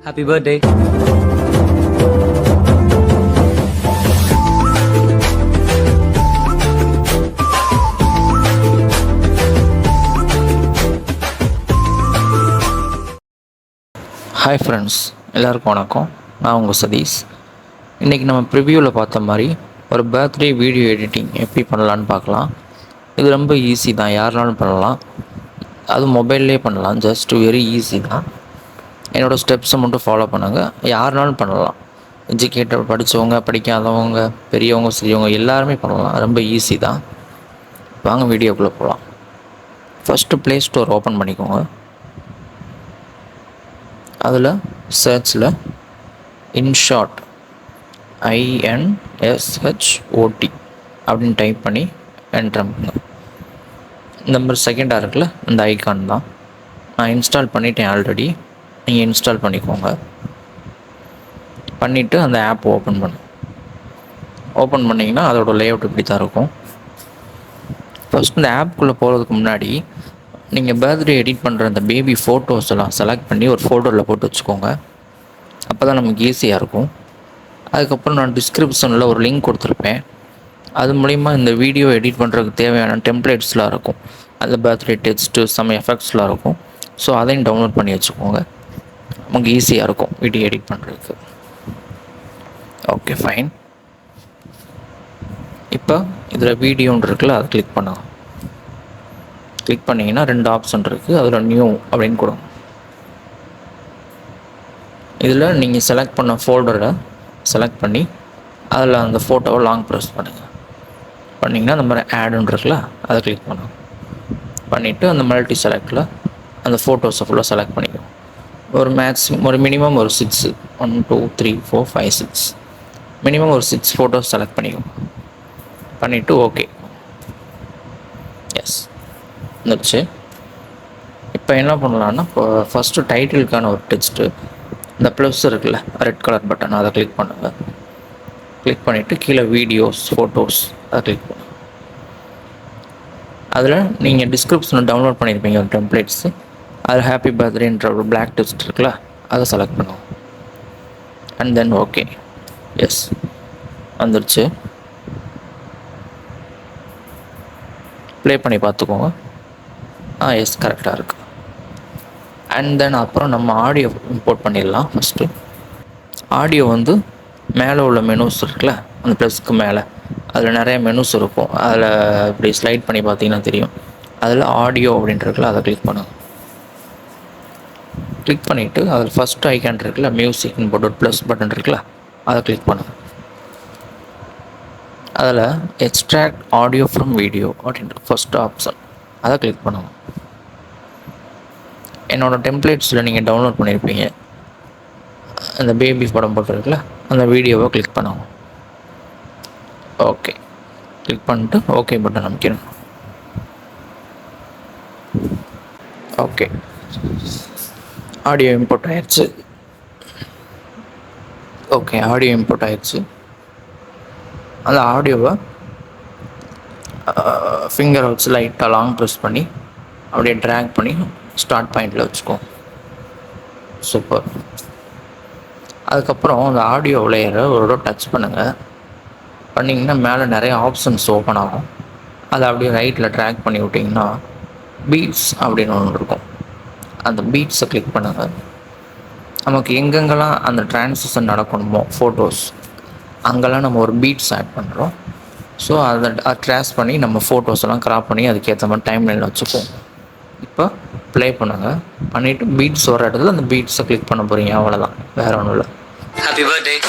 Happy birthday. Hi friends, எல்லாருக்கும் வணக்கம். நான் உங்கள் சதீஷ். இன்றைக்கி நம்ம ப்ரிவியூவில் பார்த்த மாதிரி ஒரு பர்த்டே வீடியோ எடிட்டிங் எப்படி பண்ணலான்னு பார்க்கலாம். இது ரொம்ப ஈஸி தான், யாருனாலும் பண்ணலாம். அது மொபைல்லே பண்ணலாம், ஜஸ்ட் வெரி ஈஸி தான். என்னோடய ஸ்டெப்ஸை மட்டும் ஃபாலோ பண்ணுங்கள். யாருனாலும் பண்ணலாம். எஜுகேட்டட், படித்தவங்க, படிக்காதவங்க, பெரியவங்க, சிறியவங்க எல்லாருமே பண்ணலாம். ரொம்ப ஈஸி தான். வாங்க வீடியோக்குள்ளே போகலாம். ஃபஸ்ட்டு ப்ளே ஸ்டோர் ஓப்பன் பண்ணிக்கோங்க. அதில் சர்ச்சில் இன்ஷாட் INSHOT அப்படின்னு டைப் பண்ணி என்டர் பண்ணுங்க. நம்பர் செகண்டாக இருக்குல்ல, அந்த ஐக்கான் தான். நான் இன்ஸ்டால் பண்ணிட்டேன் ஆல்ரெடி. நீங்கள் இன்ஸ்டால் பண்ணிக்கோங்க. பண்ணிவிட்டு அந்த ஆப் ஓப்பன் ஓப்பன் பண்ணிங்கன்னா அதோடய லேஅவுட் இப்படி தான் இருக்கும். ஃபஸ்ட் இந்த ஆப்புக்குள்ளே போகிறதுக்கு முன்னாடி நீங்கள் பர்த்டே எடிட் பண்ணுற அந்த பேபி ஃபோட்டோஸ் எல்லாம் செலக்ட் பண்ணி ஒரு ஃபோல்டரில் போட்டு வச்சுக்கோங்க. அப்போ தான் நமக்கு ஈஸியாக இருக்கும். அதுக்கப்புறம் நான் டிஸ்கிரிப்ஷனில் ஒரு லிங்க் கொடுத்துருப்பேன். அது மூலிமா இந்த வீடியோ எடிட் பண்ணுறதுக்கு தேவையான டெம்ப்ளேட்ஸ்லாம் இருக்கும். அதில் பர்த்டே டெக்ஸ்ட்டு, சம் எஃபெக்ட்ஸ்லாம் இருக்கும். ஸோ அதையும் டவுன்லோட் பண்ணி வச்சுக்கோங்க. நமக்கு ஈஸியாக இருக்கும் வீடியோ எடிட் பண்ணுறதுக்கு. Okay, fine. இப்போ இதில் வீடியோன்னு இருக்குல்ல, அதை கிளிக் பண்ணுங்க. கிளிக் பண்ணிங்கன்னா 2 ஆப்ஷன் இருக்குது. அதில் நியூ அப்படின்னு கொடுங்க. இதில் நீங்கள் செலக்ட் பண்ண ஃபோல்டரை செலக்ட் பண்ணி அதில் அந்த ஃபோட்டோவை லாங் ப்ரெஸ் பண்ணுங்கள். பண்ணிங்கன்னா அந்த மாதிரி ஆடுன்னு இருக்குல்ல, அதை கிளிக் பண்ணுங்க. பண்ணிவிட்டு அந்த மல்டி செலக்டில் அந்த ஃபோட்டோஸை ஃபுல்லாக செலக்ட் பண்ணிக்கணும். ஒரு மினிமம் ஒரு 6, 1 2 3 4 5 6 மினிமம் ஒரு 6 ஃபோட்டோஸ் செலக்ட் பண்ணிக்கணும். பண்ணிவிட்டு ஓகே, எஸ் வந்துடுச்சு. இப்போ என்ன பண்ணலான்னா, இப்போ ஃபஸ்ட்டு டைட்டிலுக்கான ஒரு டெக்ஸ்ட்டு, இந்த ப்ளஸ் இருக்குல்ல, ரெட் கலர் பட்டன், அதை கிளிக் பண்ணுங்கள். கிளிக் பண்ணிவிட்டு கீழே வீடியோஸ், ஃபோட்டோஸ், அதை கிளிக் பண்ணுங்கள். அதில் நீங்கள் டிஸ்கிரிப்ஷனில் டவுன்லோட் பண்ணியிருப்பீங்க ஒரு டெம்ப்ளேட்ஸு. அதில் ஹாப்பி பர்த்டேன்ற ஒரு பிளாக் டெக்ஸ்ட் இருக்குல்ல, அதை செலக்ட் பண்ணுவோம். அண்ட் தென் ஓகே, எஸ் வந்துடுச்சு. ப்ளே பண்ணி பார்த்துக்கோங்க. எஸ், கரெக்டாக இருக்குது. அண்ட் தென் அப்புறம் நம்ம ஆடியோ இம்போர்ட் பண்ணிடலாம். ஃபஸ்ட்டு ஆடியோ வந்து மேலே உள்ள மெனூஸ் இருக்குல்ல, அந்த ப்ளஸ்க்கு மேலே அதில் நிறைய மெனூஸ் இருக்கும். அதில் இப்படி ஸ்லைட் பண்ணி பார்த்தீங்கன்னா தெரியும். அதில் ஆடியோ அப்படின்ட்டு இருக்குல்ல, அதை கிளிக் பண்ணுங்க. கிளிக் பண்ணிவிட்டு அதில் ஃபஸ்ட்டு ஐக்கான் இருக்குல்ல, மியூசிக்னு போட்டு ஒரு ப்ளஸ் பட்டன் இருக்குல்ல, அதை கிளிக் பண்ணுங்கள். அதில் எக்ஸ்ட்ராக்ட் ஆடியோ ஃப்ரம் வீடியோ அப்படின்ட்டு ஃபஸ்ட்டு ஆப்ஷன், அதை கிளிக் பண்ணுங்க. என்னோடய டெம்ப்ளேட்ஸில் நீங்கள் டவுன்லோட் பண்ணியிருப்பீங்க அந்த பேபி படம் போட்டுருக்குல்ல, அந்த வீடியோவை கிளிக் பண்ணுங்க. ஓகே, கிளிக் பண்ணிட்டு ஓகே பட்டன் அமைக்கணும். ஓகே, ஆடியோ இம்போர்ட் ஆயிடுச்சு. ஓகே, ஆடியோ இம்போர்ட் ஆயிடுச்சு. அந்த ஆடியோவை ஃபிங்கரை வச்சு லைட்டாக லாங் ப்ரெஸ் பண்ணி அப்படியே ட்ராக் பண்ணி ஸ்டார்ட் பாயிண்டில் வச்சுக்கோ. சூப்பர். அதுக்கப்புறம் அந்த ஆடியோ லேயரை ஒரு டச் பண்ணுங்கள். பண்ணிங்கன்னா மேலே நிறைய ஆப்ஷன்ஸ் ஓப்பன் ஆகும். அதை அப்படியே ரைட்டில் ட்ராக் பண்ணி விட்டிங்கன்னா பீட்ஸ் அப்படின்னு ஒன்று இருக்கும். அந்த பீட்ஸை கிளிக் பண்ணுங்கள். நமக்கு எங்கெங்கெல்லாம் அந்த ட்ரான்சிஷன் நடக்கணுமோ ஃபோட்டோஸ், அங்கெல்லாம் நம்ம ஒரு பீட்ஸ் ஆட் பண்ணுறோம். ஸோ அதை ட்ராஸ் பண்ணி நம்ம ஃபோட்டோஸ் எல்லாம் கிராப் பண்ணி அதுக்கேற்ற மாதிரி டைம் லைனில் வச்சுப்போம். இப்போ ப்ளே பண்ணுங்கள். பண்ணிவிட்டு பீட்ஸ் வர இடத்துல அந்த பீட்ஸை கிளிக் பண்ண போகிறீங்க, அவ்வளோதான், வேறு ஒன்றும் இல்லை. Happy birthday.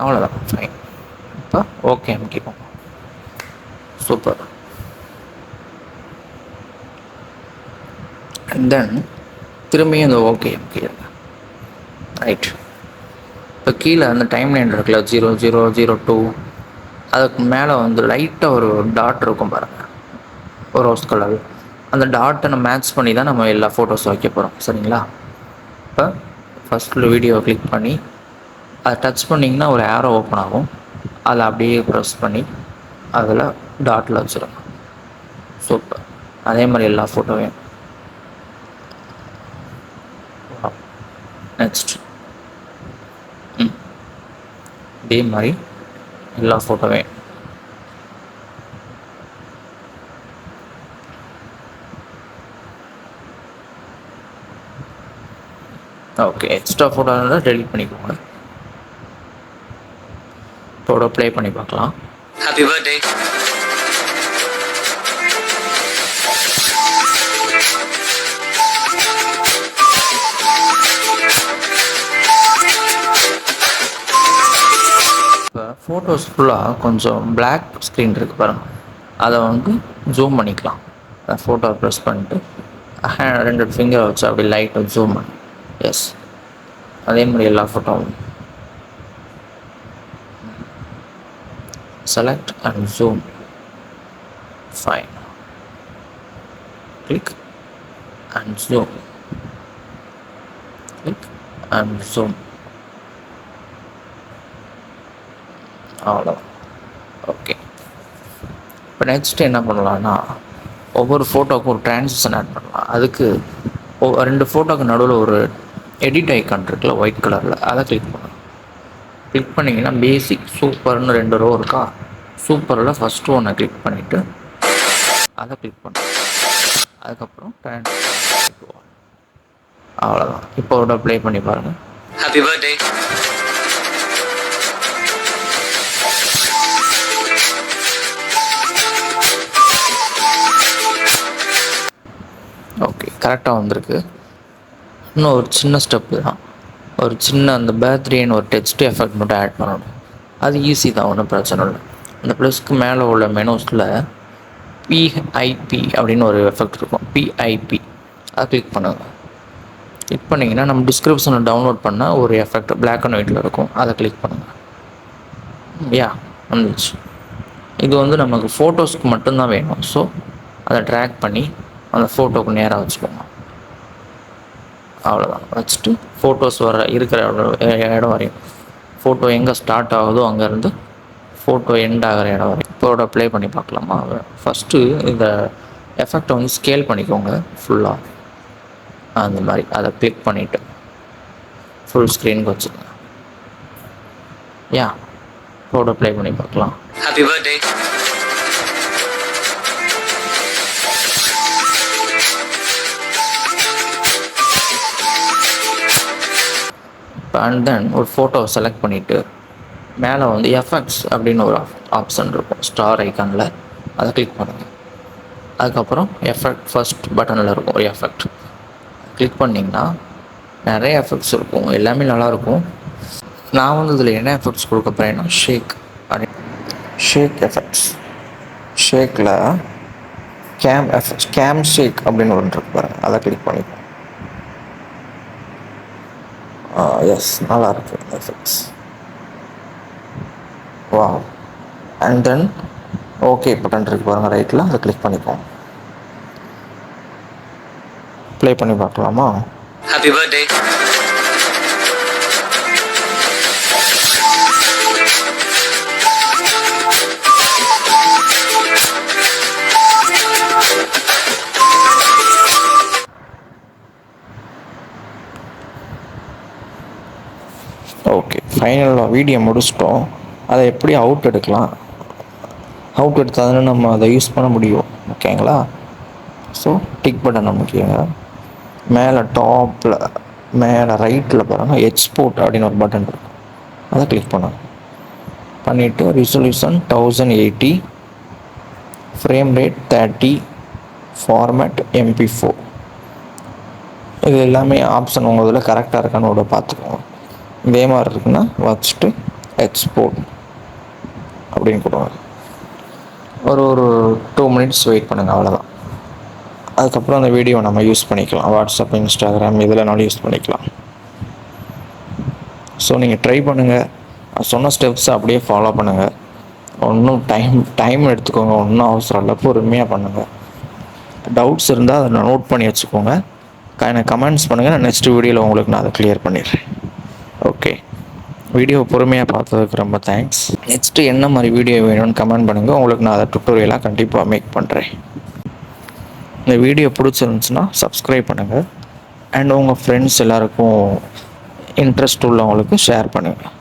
அவ்வளோதான், ஃபைன். இப்போ ஓகே அமைக்கிப்போம். சூப்பர். அண்ட் தென் திரும்பியும் இந்த ஓகே அமைக்கிடுங்க. ரைட். இப்போ கீழே அந்த டைம் லைன் இருக்குல்ல, 0002, அதுக்கு மேலே வந்து லைட்டாக ஒரு டாட் இருக்கும் பாருங்கள், ஒரு ரோஸ் கலர். அந்த டாட்டை நம்ம மேட்ச் பண்ணி தான் நம்ம எல்லா ஃபோட்டோஸும் வைக்க போகிறோம், சரிங்களா? இப்போ ஃபஸ்ட்டில் வீடியோவை கிளிக் பண்ணி அதை டச் பண்ணிங்கன்னா ஒரு ஏரோ ஓப்பன் ஆகும். அதில் அப்படியே ப்ரெஸ் பண்ணி அதில் டாட்டில் வச்சுருங்க. சூப்பர். அதே மாதிரி எல்லா ஃபோட்டோவையும் நெக்ஸ்ட் இதே மாதிரி எல்லா ஃபோட்டோவையும் ஓகே. எக்ஸ்ட்ரா ஃபோட்டோ இருந்தால் டெலிட் பண்ணிக்கோங்க. ஃபோட்டோ ப்ளே பண்ணி பார்க்கலாம். Happy birthday. இப்போ ஃபோட்டோஸ் ஃபுல்லாக கொஞ்சம் பிளாக் ஸ்க்ரீன் இருக்குது பாருங்கள், அதை வந்து ஜூம் பண்ணிக்கலாம். ஃபோட்டோ ப்ரெஸ் பண்ணிட்டு 2 ஃபிங்கரை வச்சு அப்படி லைட்டாக ஜூம் பண்ணி எஸ் அதே மாதிரி எல்லா ஃபோட்டோவும் select and zoom. Fine. Click and zoom. Click and zoom. அவ்வளோதான். ஓகே. இப்போ நெக்ஸ்ட் என்ன பண்ணலான்னா, ஒவ்வொரு ஃபோட்டோவுக்கும் ஒரு ட்ரான்சிஷன் ஆட் பண்ணலாம். அதுக்கு 2 ஃபோட்டோக்கு நடுவில் ஒரு எடிட் ஐக்கான் இருக்குல்ல ஒயிட் கலரில், அதை கிளிக் பண்ணலாம். கிளிக் பண்ணிங்கன்னா பேசிக் சூப்பர்னு 2 ரோ இருக்கா, சூப்பரில் ஃபஸ்ட்டு ஒன்றை கிளிக் பண்ணிவிட்டு அதை கிளிக் பண்ணுறோம். அதுக்கப்புறம் அவ்வளோதான். இப்போ ப்ளே பண்ணி பாருங்கள். Happy birthday. ஓகே, கரெக்டாக வந்திருக்கு. இன்னும் ஒரு சின்ன ஸ்டெப்பு தான், ஒரு சின்ன அந்த பர்த்டேன்னு ஒரு டெக்ஸ்ட் எஃபெக்ட் மட்டும் ஆட் பண்ணணும். அது ஈஸி தான், ஒன்றும் பிரச்சனை இல்லை. அந்த ப்ளஸ்க்கு மேலே உள்ள மெனூஸில் பிஐபி அப்படின்னு ஒரு எஃபெக்ட் இருக்கும், பிஐபி, அதை கிளிக் பண்ணுங்கள். கிளிக் பண்ணிங்கன்னா நம்ம டிஸ்கிரிப்ஷனில் டவுன்லோட் பண்ண ஒரு எஃபெக்ட் பிளாக் அண்ட் ஒயிட்டில் இருக்கும், அதை கிளிக் பண்ணுங்கள். வந்துச்சு. இது வந்து நமக்கு ஃபோட்டோஸ்க்கு மட்டும்தான் வேணும். ஸோ அதை ட்ராக் பண்ணி அந்த ஃபோட்டோவுக்கு நேராக வச்சுக்கோங்க. அவ்வளோதான். வச்சுட்டு ஃபோட்டோஸ் இருக்கிற இடம் வரையும், ஃபோட்டோ எங்கே ஸ்டார்ட் ஆகுதோ அங்கேருந்து ஃபோட்டோ எண்ட் ஆகிற இடம் வரையும் இப்போட ப்ளே பண்ணி பார்க்கலாமா? ஃபஸ்ட்டு இந்த எஃபெக்டை வந்து ஸ்கேல் பண்ணிக்கோங்க ஃபுல்லாக. அந்த மாதிரி அதை கிளிக் பண்ணிவிட்டு ஃபுல் ஸ்க்ரீனுக்கு வச்சுருங்க. ஃபோட்டோ ப்ளே பண்ணி பார்க்கலாம். Happy birthday. அண்ட் தென் ஒரு ஃபோட்டோவை செலக்ட் பண்ணிவிட்டு மேலே வந்து எஃபெக்ட்ஸ் அப்படின்னு ஒரு ஆப்ஷன் இருக்கும் ஸ்டார் ஐக்கானில், அதை கிளிக் பண்ணுங்கள். அதுக்கப்புறம் எஃபெக்ட் ஃபஸ்ட் பட்டனில் இருக்கும் ஒரு எஃபெக்ட், கிளிக் பண்ணிங்கன்னா நிறைய எஃபெக்ட்ஸ் இருக்கும், எல்லாமே நல்லாயிருக்கும். நான் வந்து இதில் என்ன எஃபெக்ட்ஸ் கொடுக்க போகிறேன்னா ஷேக் எஃபெக்ட்ஸ். ஷேக்கில் கேம் எஃபெக்ட்ஸ், கேம் ஷேக் அப்படின்னு ஒன்று இருக்கு பாருங்கள், அதை கிளிக் பண்ணிப்போம். எஸ், நல்லாயிருக்கு effects. And then okay button இருக்கு பாருங்கள் ரைட்டில், அதை கிளிக் பண்ணிப்போம். ப்ளே பண்ணி பார்க்கலாமா? Happy birthday. ஓகே, ஃபைனலாக வீடியோ முடிச்சிட்டோம். அதை எப்படி அவுட் எடுக்கலாம், அவுட் எடுத்தாதானே நம்ம அதை யூஸ் பண்ண முடியும். ஓகேங்களா? ஸோ டிக் பட்டன் நமக்குங்க மேலே டாப்பில் மேலே ரைட்டில் பாருங்கள் எக்ஸ்போர்ட் அப்படின்னு ஒரு பட்டன் இருக்கும், அதை கிளிக் பண்ணிவிட்டு resolution 1080, frame rate 30, format MP4, இது எல்லாமே ஆப்ஷன் உங்கள் இதில் கரெக்டாக இருக்கான்னு பார்த்துக்கோங்க. இதே மாதிரி இருக்குன்னா வச்சுட்டு எக்ஸ்போர்ட் அப்படின்னு கொடுங்க. ஒரு 2 மினிட்ஸ் வெயிட் பண்ணுங்கள், அவ்வளோதான். அதுக்கப்புறம் அந்த வீடியோவை நம்ம யூஸ் பண்ணிக்கலாம், வாட்ஸ்அப், இன்ஸ்டாகிராம் இதில்னாலும் யூஸ் பண்ணிக்கலாம். ஸோ நீங்கள் ட்ரை பண்ணுங்கள், சொன்ன ஸ்டெப்ஸை அப்படியே ஃபாலோ பண்ணுங்கள். ஒன்றும் டைம் எடுத்துக்கோங்க, ஒன்றும் அவசரம் இல்லை, பொறுமையாக பண்ணுங்கள். டவுட்ஸ் இருந்தால் அதை நோட் பண்ணி வச்சுக்கோங்க, எனக்கு கமெண்ட்ஸ் பண்ணுங்கள். நான் நெக்ஸ்ட் வீடியோவில் உங்களுக்கு நான் அதை கிளியர் பண்ணிடுறேன். ஓகே, வீடியோ பொறுமையாக பார்த்ததுக்கு ரொம்ப தேங்க்ஸ். நெக்ஸ்ட்டு என்ன மாதிரி வீடியோ வேணும்னு கமெண்ட் பண்ணுங்கள். உங்களுக்கு நான் அதை டுட்டோரியலாக கண்டிப்பாக மேக் பண்ணுறேன். இந்த வீடியோ பிடிச்சிருந்துச்சுன்னா சப்ஸ்கிரைப் பண்ணுங்கள். அண்ட் உங்கள் ஃப்ரெண்ட்ஸ் எல்லாருக்கும் இன்ட்ரெஸ்ட் உள்ளவங்களுக்கு ஷேர் பண்ணுங்கள்.